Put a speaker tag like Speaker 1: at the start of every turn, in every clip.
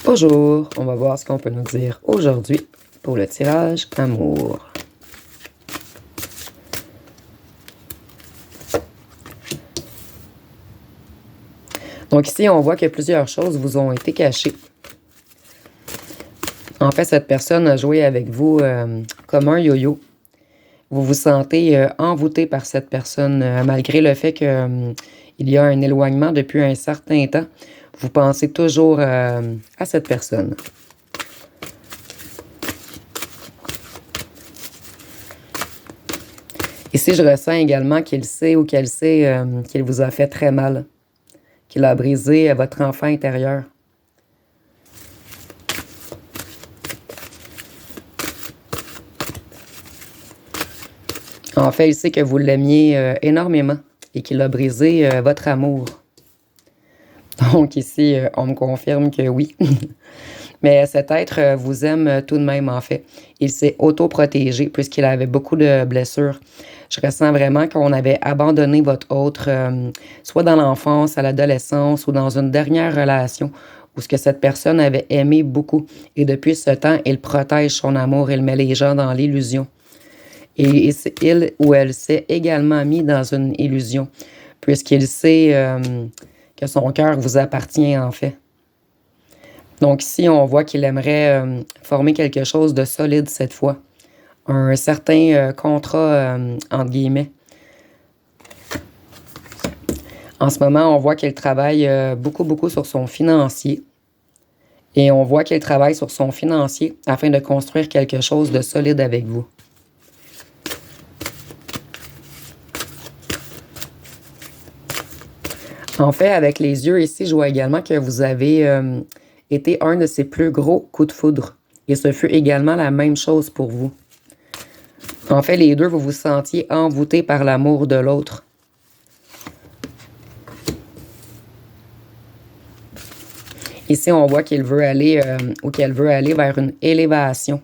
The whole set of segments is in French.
Speaker 1: Bonjour, on va voir ce qu'on peut nous dire aujourd'hui pour le tirage amour. Donc ici, on voit que plusieurs choses vous ont été cachées. En fait, cette personne a joué avec vous comme un yo-yo. Vous vous sentez envoûté par cette personne, malgré le fait qu'il y a un éloignement depuis un certain temps. Vous pensez toujours à cette personne. Ici, je ressens également qu'il sait ou qu'elle sait qu'il vous a fait très mal, qu'il a brisé votre enfant intérieur. En fait, il sait que vous l'aimiez énormément et qu'il a brisé votre amour. Donc ici, on me confirme que oui. Mais cet être vous aime tout de même, en fait. Il s'est autoprotégé puisqu'il avait beaucoup de blessures. Je ressens vraiment qu'on avait abandonné votre autre, soit dans l'enfance, à l'adolescence ou dans une dernière relation où ce que cette personne avait aimé beaucoup. Et depuis ce temps, il protège son amour, il met les gens dans l'illusion. Et il ou elle s'est également mis dans une illusion puisqu'il sait que son cœur vous appartient, en fait. Donc ici, on voit qu'il aimerait former quelque chose de solide cette fois. Un certain contrat, entre guillemets. En ce moment, on voit qu'il travaille beaucoup sur son financier. Et on voit qu'il travaille sur son financier afin de construire quelque chose de solide avec vous. En fait, avec les yeux ici, je vois également que vous avez été un de ses plus gros coups de foudre. Et ce fut également la même chose pour vous. En fait, les deux, vous vous sentiez envoûtés par l'amour de l'autre. Ici, on voit qu'il veut aller ou qu'elle veut aller vers une élévation.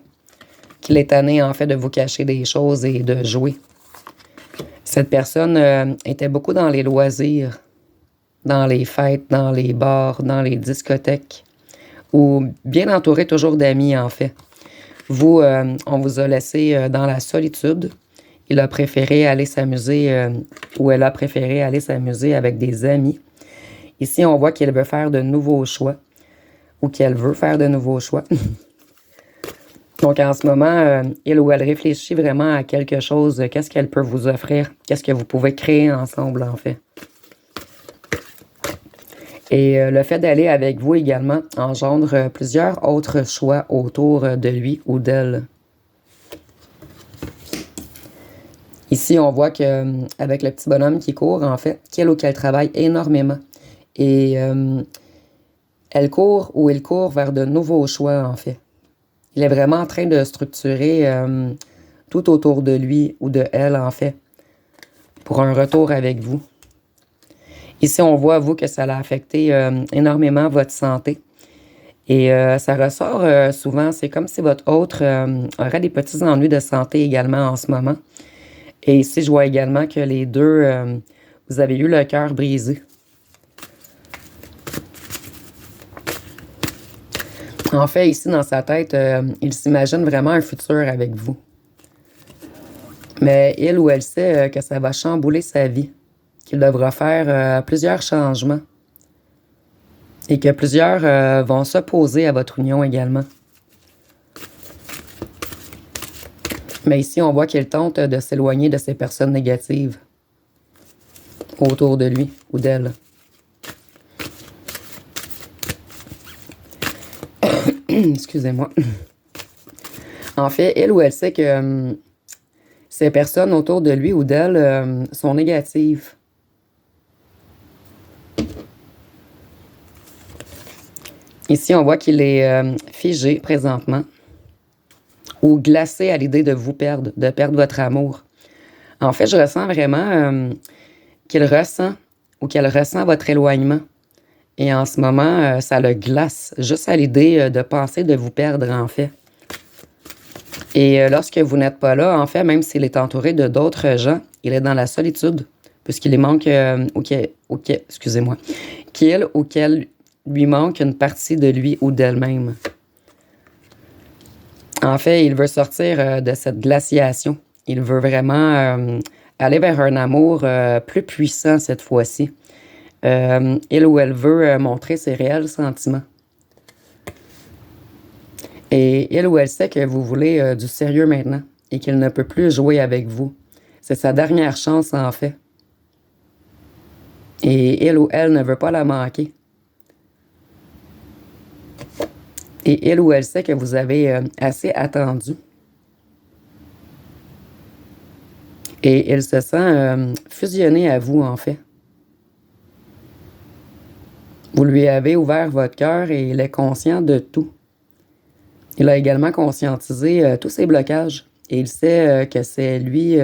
Speaker 1: Qu'il est tanné, en fait, de vous cacher des choses et de jouer. Cette personne était beaucoup dans les loisirs, dans les fêtes, dans les bars, dans les discothèques, ou bien entouré toujours d'amis, en fait. Vous, on vous a laissé dans la solitude. Il a préféré aller s'amuser, ou elle a préféré aller s'amuser avec des amis. Ici, on voit qu'elle veut faire de nouveaux choix, ou qu'elle veut faire de nouveaux choix. Donc, en ce moment, il ou elle réfléchit vraiment à quelque chose. Qu'est-ce qu'elle peut vous offrir? Qu'est-ce que vous pouvez créer ensemble, en fait? Et le fait d'aller avec vous également engendre plusieurs autres choix autour de lui ou d'elle. Ici, on voit qu'avec le petit bonhomme qui court, en fait, qu'il ou qu'elle travaille énormément. Et elle court ou il court vers de nouveaux choix, en fait. Il est vraiment en train de structurer tout autour de lui ou de elle, en fait, pour un retour avec vous. Ici, on voit, vous, que ça a affecté énormément votre santé. Et ça ressort souvent, c'est comme si votre autre aurait des petits ennuis de santé également en ce moment. Et ici, je vois également que les deux, vous avez eu le cœur brisé. En fait, ici, dans sa tête, il s'imagine vraiment un futur avec vous. Mais il ou elle sait que ça va chambouler sa vie, qu'il devra faire plusieurs changements et que plusieurs vont s'opposer à votre union également. Mais ici, on voit qu'il tente de s'éloigner de ces personnes négatives autour de lui ou d'elle. Excusez-moi. En fait, il ou elle sait que ces personnes autour de lui ou d'elle sont négatives. Ici, on voit qu'il est figé présentement ou glacé à l'idée de vous perdre, de perdre votre amour. En fait, je ressens vraiment qu'il ressent ou qu'elle ressent votre éloignement. Et en ce moment, ça le glace juste à l'idée de penser de vous perdre, en fait. Et lorsque vous n'êtes pas là, en fait, même s'il est entouré de d'autres gens, il est dans la solitude, puisqu'il lui manque, excusez-moi, qu'il ou qu'elle lui manque une partie de lui ou d'elle-même. En fait, il veut sortir de cette glaciation. Il veut vraiment aller vers un amour plus puissant cette fois-ci. Il ou elle veut montrer ses réels sentiments. Et il ou elle sait que vous voulez du sérieux maintenant et qu'il ne peut plus jouer avec vous. C'est sa dernière chance en fait. Et il ou elle ne veut pas la manquer. Et il ou elle sait que vous avez assez attendu. Et il se sent fusionné à vous, en fait. Vous lui avez ouvert votre cœur et il est conscient de tout. Il a également conscientisé tous ses blocages. Et il sait que c'est lui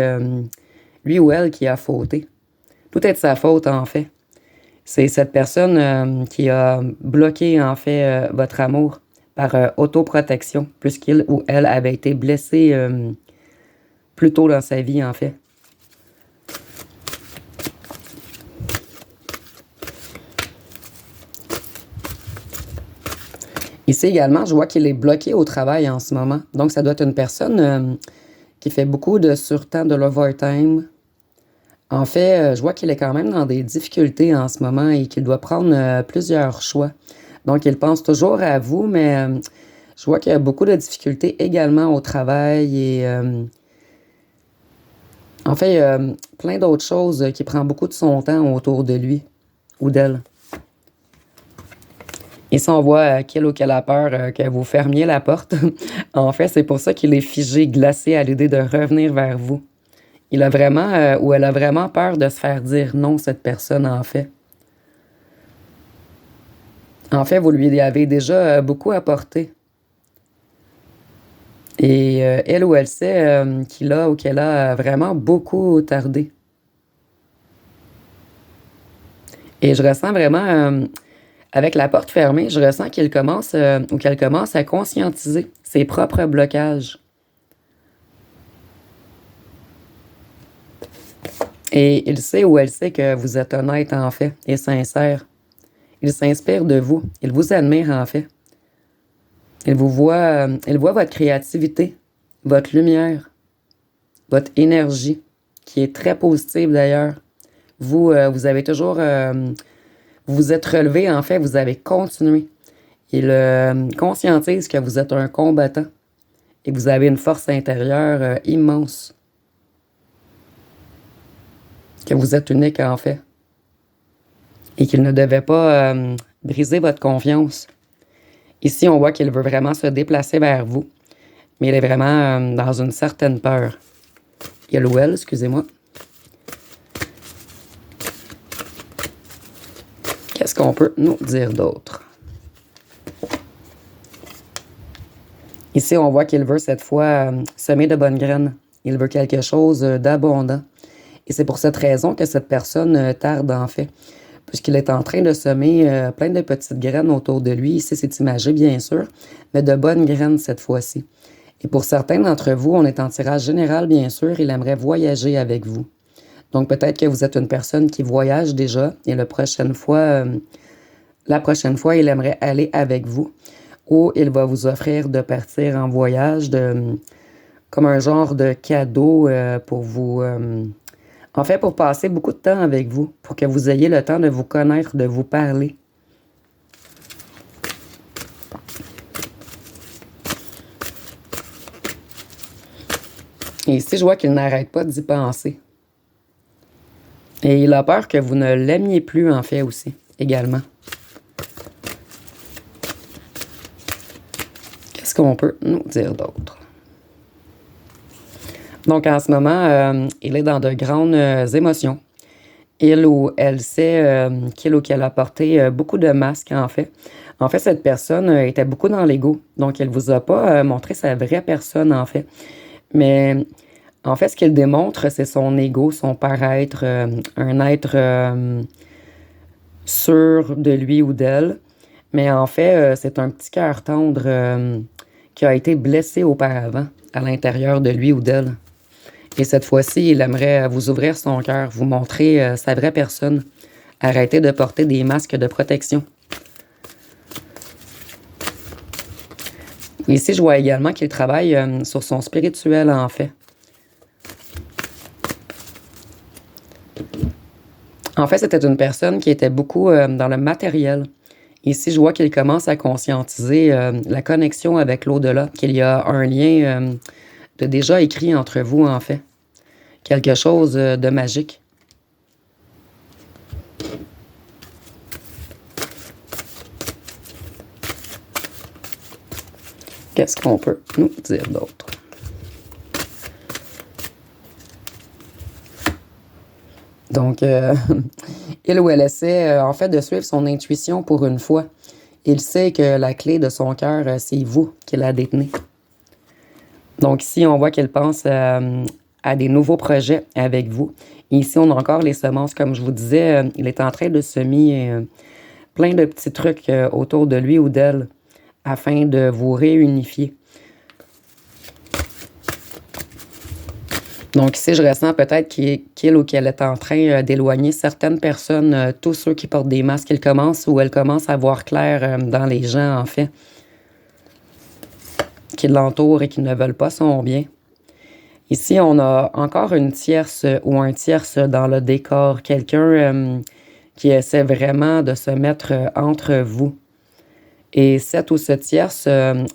Speaker 1: ou elle qui a fauté. Tout est de sa faute, en fait. C'est cette personne qui a bloqué, en fait, votre amour par autoprotection, puisqu'il ou elle avait été blessé plus tôt dans sa vie, en fait. Ici également, je vois qu'il est bloqué au travail en ce moment. Donc, ça doit être une personne qui fait beaucoup de surtemps, de l'overtime. En fait, je vois qu'il est quand même dans des difficultés en ce moment et qu'il doit prendre plusieurs choix. Donc, il pense toujours à vous, mais je vois qu'il y a beaucoup de difficultés également au travail et en fait, il y a plein d'autres choses qui prennent beaucoup de son temps autour de lui ou d'elle. Ici, on voit qu'il ou qu'elle a peur que vous fermiez la porte. En fait, c'est pour ça qu'il est figé, glacé à l'idée de revenir vers vous. Il a vraiment, ou elle a vraiment peur de se faire dire non, cette personne, en fait. En fait, vous lui avez déjà beaucoup apporté. Et elle ou elle sait qu'il a ou qu'elle a vraiment beaucoup tardé. Et je ressens vraiment, avec la porte fermée, je ressens qu'il commence ou qu'elle commence à conscientiser ses propres blocages. Et il sait ou elle sait que vous êtes honnête, en fait, et sincère. Il s'inspire de vous. Il vous admire, en fait. Il voit votre créativité, votre lumière, votre énergie, qui est très positive d'ailleurs. Vous avez toujours... vous vous êtes relevé, en fait, vous avez continué. Il conscientise que vous êtes un combattant et que vous avez une force intérieure immense. Que vous êtes unique, en fait. Et qu'il ne devait pas briser votre confiance. Ici, on voit qu'il veut vraiment se déplacer vers vous, mais il est vraiment dans une certaine peur. Il ou elle, excusez-moi. Qu'est-ce qu'on peut nous dire d'autre? Ici, on voit qu'il veut cette fois semer de bonnes graines. Il veut quelque chose d'abondant. Et c'est pour cette raison que cette personne tarde, en fait. Puisqu'il est en train de semer plein de petites graines autour de lui. Ici, c'est imagé, bien sûr, mais de bonnes graines cette fois-ci. Et pour certains d'entre vous, on est en tirage général, bien sûr, il aimerait voyager avec vous. Donc, peut-être que vous êtes une personne qui voyage déjà et la prochaine fois, il aimerait aller avec vous. Ou il va vous offrir de partir en voyage comme un genre de cadeau pour vous... En fait, pour passer beaucoup de temps avec vous, pour que vous ayez le temps de vous connaître, de vous parler. Et ici, je vois qu'il n'arrête pas d'y penser. Et il a peur que vous ne l'aimiez plus, en fait, aussi, également. Qu'est-ce qu'on peut nous dire d'autre? Donc, en ce moment, il est dans de grandes émotions. Il ou elle sait qu'il ou qu'elle a porté beaucoup de masques, en fait. En fait, cette personne était beaucoup dans l'ego. Donc, elle ne vous a pas montré sa vraie personne, en fait. Mais, en fait, ce qu'il démontre, c'est son ego, son paraître, un être sûr de lui ou d'elle. Mais, en fait, c'est un petit cœur tendre qui a été blessé auparavant à l'intérieur de lui ou d'elle. Et cette fois-ci, il aimerait vous ouvrir son cœur, vous montrer sa vraie personne. Arrêter de porter des masques de protection. Ici, je vois également qu'il travaille sur son spirituel, en fait. En fait, c'était une personne qui était beaucoup dans le matériel. Ici, je vois qu'il commence à conscientiser la connexion avec l'au-delà, qu'il y a un lien de déjà écrit entre vous, en fait. Quelque chose de magique. Qu'est-ce qu'on peut nous dire d'autre? Donc, il ou elle essaie en fait de suivre son intuition pour une fois. Il sait que la clé de son cœur, c'est vous qui la détenez. Donc ici, on voit qu'il pense à des nouveaux projets avec vous. Et ici, on a encore les semences. Comme je vous disais, il est en train de semer plein de petits trucs autour de lui ou d'elle afin de vous réunifier. Donc ici, je ressens peut-être qu'il ou qu'elle est en train d'éloigner certaines personnes, tous ceux qui portent des masques, elle commence à voir clair dans les gens, en fait, qui l'entourent et qui ne veulent pas son bien. Ici, on a encore une tierce ou un tierce dans le décor, quelqu'un qui essaie vraiment de se mettre entre vous. Et cette ou ce tierce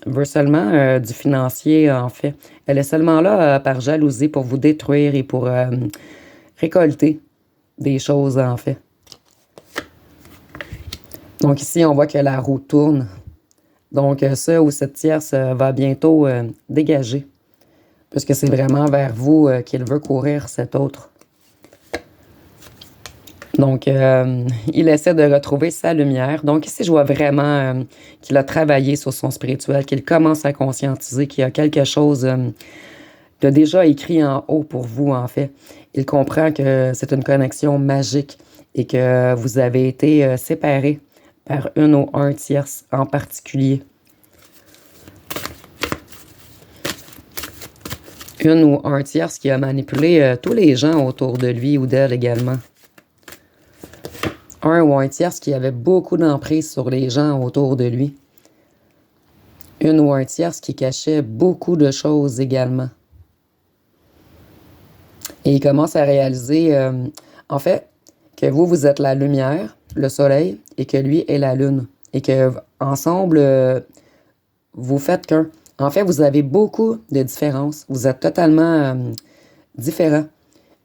Speaker 1: veut seulement du financier, en fait. Elle est seulement là par jalousie pour vous détruire et pour récolter des choses, en fait. Donc ici, on voit que la roue tourne. Donc ce ou cette tierce va bientôt dégager, puisque c'est vraiment vers vous qu'il veut courir, cet autre. Donc, il essaie de retrouver sa lumière. Donc ici, je vois vraiment qu'il a travaillé sur son spirituel, qu'il commence à conscientiser qu'il y a quelque chose de déjà écrit en haut pour vous, en fait. Il comprend que c'est une connexion magique et que vous avez été séparés par une ou un tierce en particulier. Une ou un tierce qui a manipulé tous les gens autour de lui ou d'elle également. Un ou un tierce qui avait beaucoup d'emprise sur les gens autour de lui. Une ou un tierce qui cachait beaucoup de choses également. Et il commence à réaliser, en fait, que vous êtes la lumière, le soleil, et que lui est la lune. Et que ensemble, vous faites qu'un. En fait, vous avez beaucoup de différences. Vous êtes totalement différents.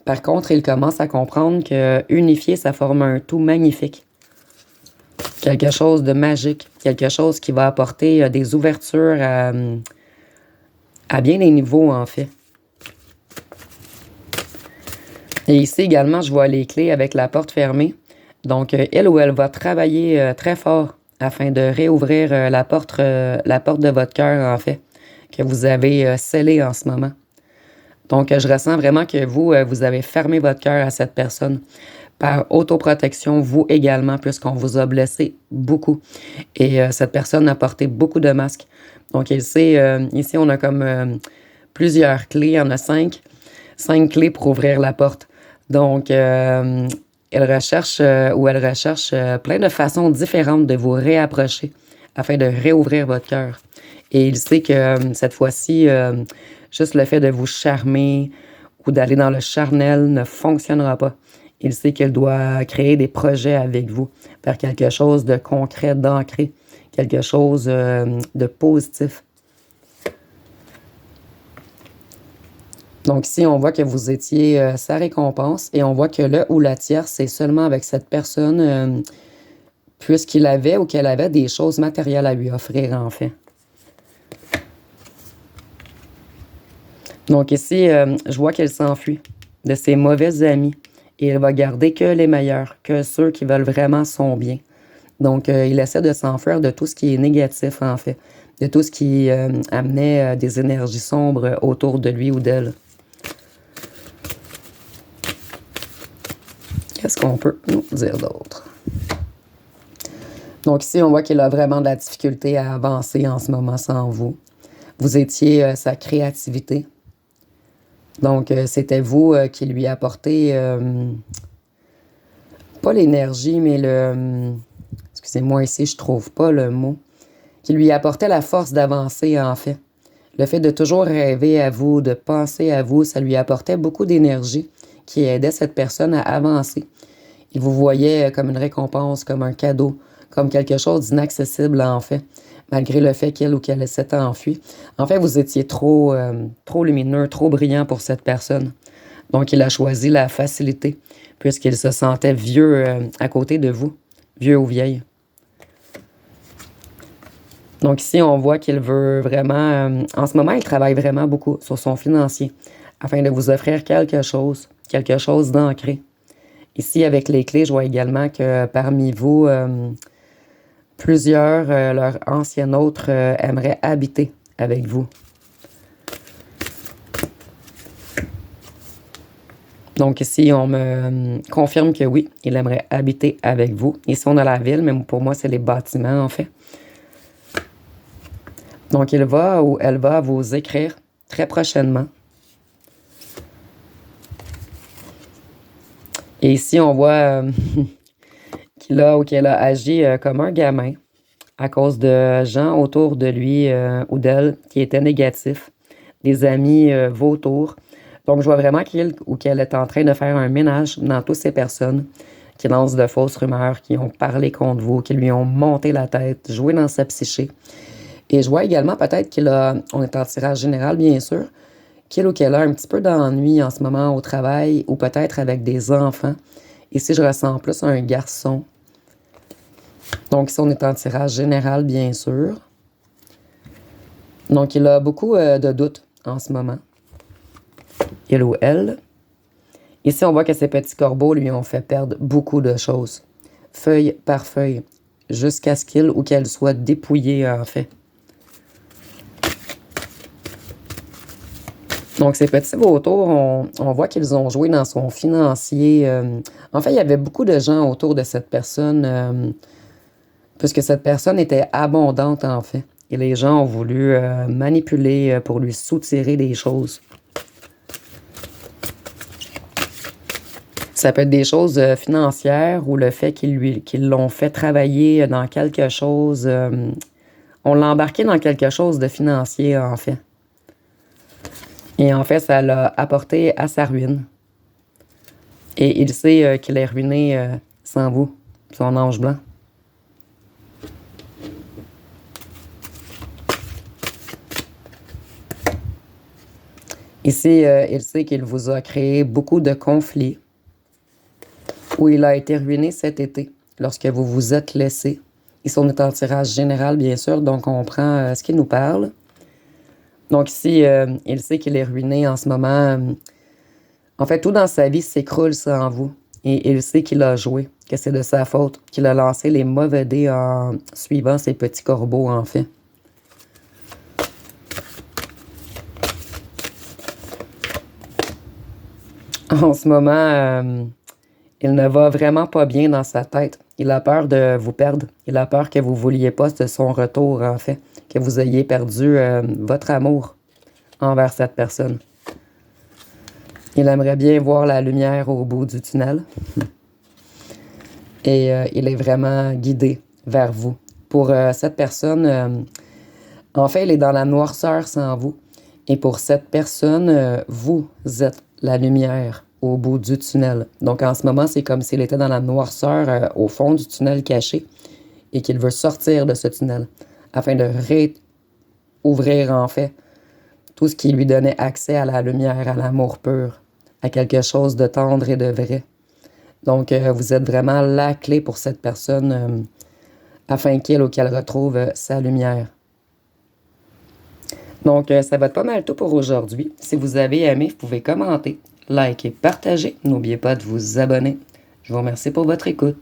Speaker 1: Par contre, il commence à comprendre que unifié, ça forme un tout magnifique. Quelque chose de magique. Quelque chose qui va apporter des ouvertures à bien des niveaux, en fait. Et ici également, je vois les clés avec la porte fermée. Donc, elle ou elle va travailler très fort afin de réouvrir la porte de votre cœur, en fait, que vous avez scellée en ce moment. Donc, je ressens vraiment que vous avez fermé votre cœur à cette personne. Par autoprotection, vous également, puisqu'on vous a blessé beaucoup. Et cette personne a porté beaucoup de masques. Donc, ici, on a comme plusieurs clés. Il y en a 5. 5 clés pour ouvrir la porte. Donc, elle recherche plein de façons différentes de vous réapprocher afin de réouvrir votre cœur. Et il sait que cette fois-ci, juste le fait de vous charmer ou d'aller dans le charnel ne fonctionnera pas. Il sait qu'il doit créer des projets avec vous, faire quelque chose de concret, d'ancré, quelque chose de positif. Donc ici, on voit que vous étiez sa récompense et on voit que le ou la tierce, c'est seulement avec cette personne puisqu'il avait ou qu'elle avait des choses matérielles à lui offrir, en fait. Donc ici, je vois qu'elle s'enfuit de ses mauvais amis et elle va garder que les meilleurs, que ceux qui veulent vraiment son bien. Donc, il essaie de s'enfuir de tout ce qui est négatif, en fait, de tout ce qui amenait des énergies sombres autour de lui ou d'elle. Qu'est-ce qu'on peut nous dire d'autre? Donc ici, on voit qu'il a vraiment de la difficulté à avancer en ce moment sans vous. Vous étiez sa créativité. Donc, c'était vous qui lui apportez, pas l'énergie, mais excusez-moi ici, je trouve pas le mot, qui lui apportait la force d'avancer, en fait. Le fait de toujours rêver à vous, de penser à vous, ça lui apportait beaucoup d'énergie qui aidait cette personne à avancer. Il vous voyait comme une récompense, comme un cadeau, comme quelque chose d'inaccessible, en fait, malgré le fait qu'il ou qu'elle s'était enfui. En fait, vous étiez trop lumineux, trop brillant pour cette personne. Donc, il a choisi la facilité, puisqu'il se sentait vieux à côté de vous, vieux ou vieille. Donc ici, on voit qu'il veut vraiment... en ce moment, il travaille vraiment beaucoup sur son financier afin de vous offrir quelque chose d'ancré. Ici, avec les clés, je vois également que parmi vous, plusieurs, leur ancien autre, aimeraient habiter avec vous. Donc ici, on me confirme que oui, il aimerait habiter avec vous. Ici, on a la ville, mais pour moi, c'est les bâtiments, en fait. Donc, il va ou elle va vous écrire très prochainement. Et ici, on voit qu'il a ou qu'elle a agi comme un gamin à cause de gens autour de lui ou d'elle qui étaient négatifs, des amis vautours. Donc, je vois vraiment qu'il ou qu'elle est en train de faire un ménage dans toutes ces personnes qui lancent de fausses rumeurs, qui ont parlé contre vous, qui lui ont monté la tête, joué dans sa psyché. Et je vois également peut-être on est en tirage général, bien sûr, qu'il ou qu'elle a un petit peu d'ennui en ce moment au travail ou peut-être avec des enfants. Ici, je ressens plus un garçon. Donc, ici, on est en tirage général, bien sûr. Donc, il a beaucoup de doutes en ce moment. Il ou elle. Ici, on voit que ces petits corbeaux lui ont fait perdre beaucoup de choses, feuille par feuille, jusqu'à ce qu'il ou qu'elle soit dépouillée, en fait. Donc, ces petits vautours, on voit qu'ils ont joué dans son financier. En fait, il y avait beaucoup de gens autour de cette personne, puisque cette personne était abondante, en fait. Et les gens ont voulu manipuler pour lui soutirer des choses. Ça peut être des choses financières ou le fait qu'ils l'ont fait travailler dans quelque chose. On l'a embarqué dans quelque chose de financier, en fait. Et en fait, ça l'a apporté à sa ruine. Et il sait qu'il est ruiné sans vous, son ange blanc. Ici, il sait qu'il vous a créé beaucoup de conflits, où il a été ruiné cet été, lorsque vous vous êtes laissé. Ici, on est en tirage général, bien sûr, donc on prend ce qu'il nous parle. Donc ici, il sait qu'il est ruiné en ce moment. En fait, tout dans sa vie s'écroule sans vous. Et il sait qu'il a joué, que c'est de sa faute, qu'il a lancé les mauvais dés en suivant ses petits corbeaux, en fait. En ce moment, il ne va vraiment pas bien dans sa tête. Il a peur de vous perdre. Il a peur que vous ne vouliez pas de son retour, en fait. Que vous ayez perdu votre amour envers cette personne. Il aimerait bien voir la lumière au bout du tunnel. Et il est vraiment guidé vers vous. Pour cette personne, en fait, il est dans la noirceur sans vous. Et pour cette personne, vous êtes la lumière au bout du tunnel. Donc en ce moment, c'est comme s'il était dans la noirceur au fond du tunnel caché et qu'il veut sortir de ce tunnel afin de réouvrir en fait tout ce qui lui donnait accès à la lumière, à l'amour pur, à quelque chose de tendre et de vrai. Donc vous êtes vraiment la clé pour cette personne afin qu'il ou qu'elle retrouve sa lumière. Donc, ça va être pas mal tout pour aujourd'hui. Si vous avez aimé, vous pouvez commenter, liker, partager. N'oubliez pas de vous abonner. Je vous remercie pour votre écoute.